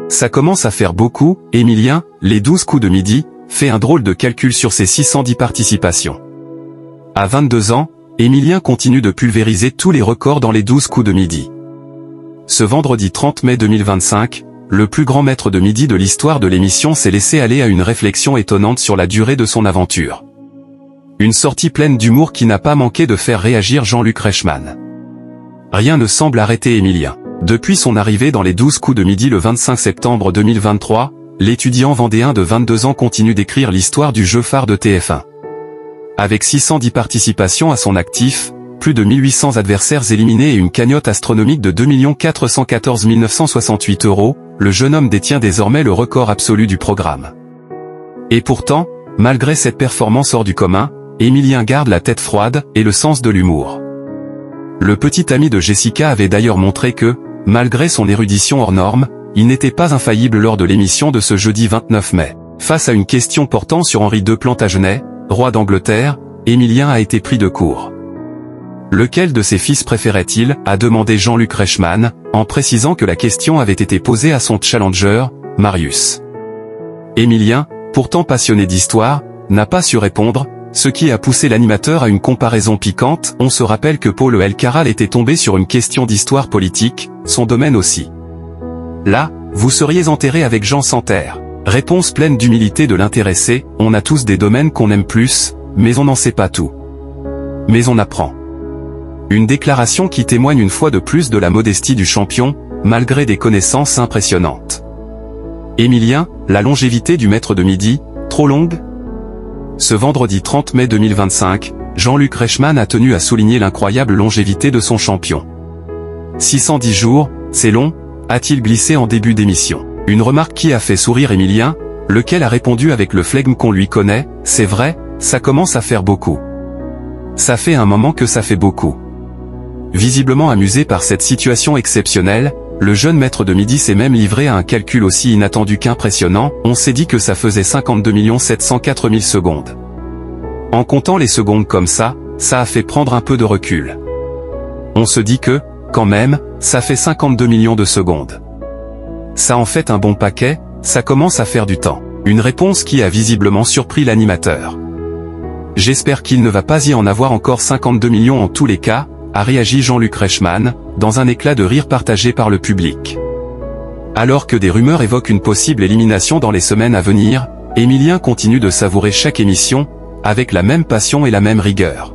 Ça commence à faire beaucoup, Émilien, les 12 coups de midi, fait un drôle de calcul sur ses 610 participations. À 22 ans, Émilien continue de pulvériser tous les records dans les 12 coups de midi. Ce vendredi 30 mai 2025, le plus grand maître de midi de l'histoire de l'émission s'est laissé aller à une réflexion étonnante sur la durée de son aventure. Une sortie pleine d'humour qui n'a pas manqué de faire réagir Jean-Luc Reichmann. Rien ne semble arrêter Émilien. Depuis son arrivée dans les 12 coups de midi le 25 septembre 2023, l'étudiant vendéen de 22 ans continue d'écrire l'histoire du jeu phare de TF1. Avec 610 participations à son actif, plus de 1800 adversaires éliminés et une cagnotte astronomique de 2 414 968 €, le jeune homme détient désormais le record absolu du programme. Et pourtant, malgré cette performance hors du commun, Émilien garde la tête froide et le sens de l'humour. Le petit ami de Jessica avait d'ailleurs montré que, malgré son érudition hors norme, il n'était pas infaillible lors de l'émission de ce jeudi 29 mai. Face à une question portant sur Henri II Plantagenet, roi d'Angleterre, Émilien a été pris de court. Lequel de ses fils préférait-il, a demandé Jean-Luc Reichmann, en précisant que la question avait été posée à son challenger, Marius. Émilien, pourtant passionné d'histoire, n'a pas su répondre, ce qui a poussé l'animateur à une comparaison piquante. On se rappelle que Paul Elkaral était tombé sur une question d'histoire politique, son domaine aussi. Là, vous seriez enterré avec Jean Santerre. Réponse pleine d'humilité de l'intéressé, on a tous des domaines qu'on aime plus, mais on n'en sait pas tout. Mais on apprend. Une déclaration qui témoigne une fois de plus de la modestie du champion, malgré des connaissances impressionnantes. Émilien, la longévité du maître de midi, trop longue ? Ce vendredi 30 mai 2025, Jean-Luc Reichmann a tenu à souligner l'incroyable longévité de son champion. 610 jours, c'est long, a-t-il glissé en début d'émission. Une remarque qui a fait sourire Émilien, lequel a répondu avec le flegme qu'on lui connaît, c'est vrai, ça commence à faire beaucoup. Ça fait un moment que ça fait beaucoup. Visiblement amusé par cette situation exceptionnelle, le jeune maître de midi s'est même livré à un calcul aussi inattendu qu'impressionnant, on s'est dit que ça faisait 52 704 000 secondes. En comptant les secondes comme ça a fait prendre un peu de recul. On se dit que, quand même, ça fait 52 millions de secondes. Ça en fait un bon paquet, ça commence à faire du temps. Une réponse qui a visiblement surpris l'animateur. J'espère qu'il ne va pas y en avoir encore 52 millions en tous les cas, a réagi Jean-Luc Reichmann, dans un éclat de rire partagé par le public. Alors que des rumeurs évoquent une possible élimination dans les semaines à venir, Émilien continue de savourer chaque émission, avec la même passion et la même rigueur.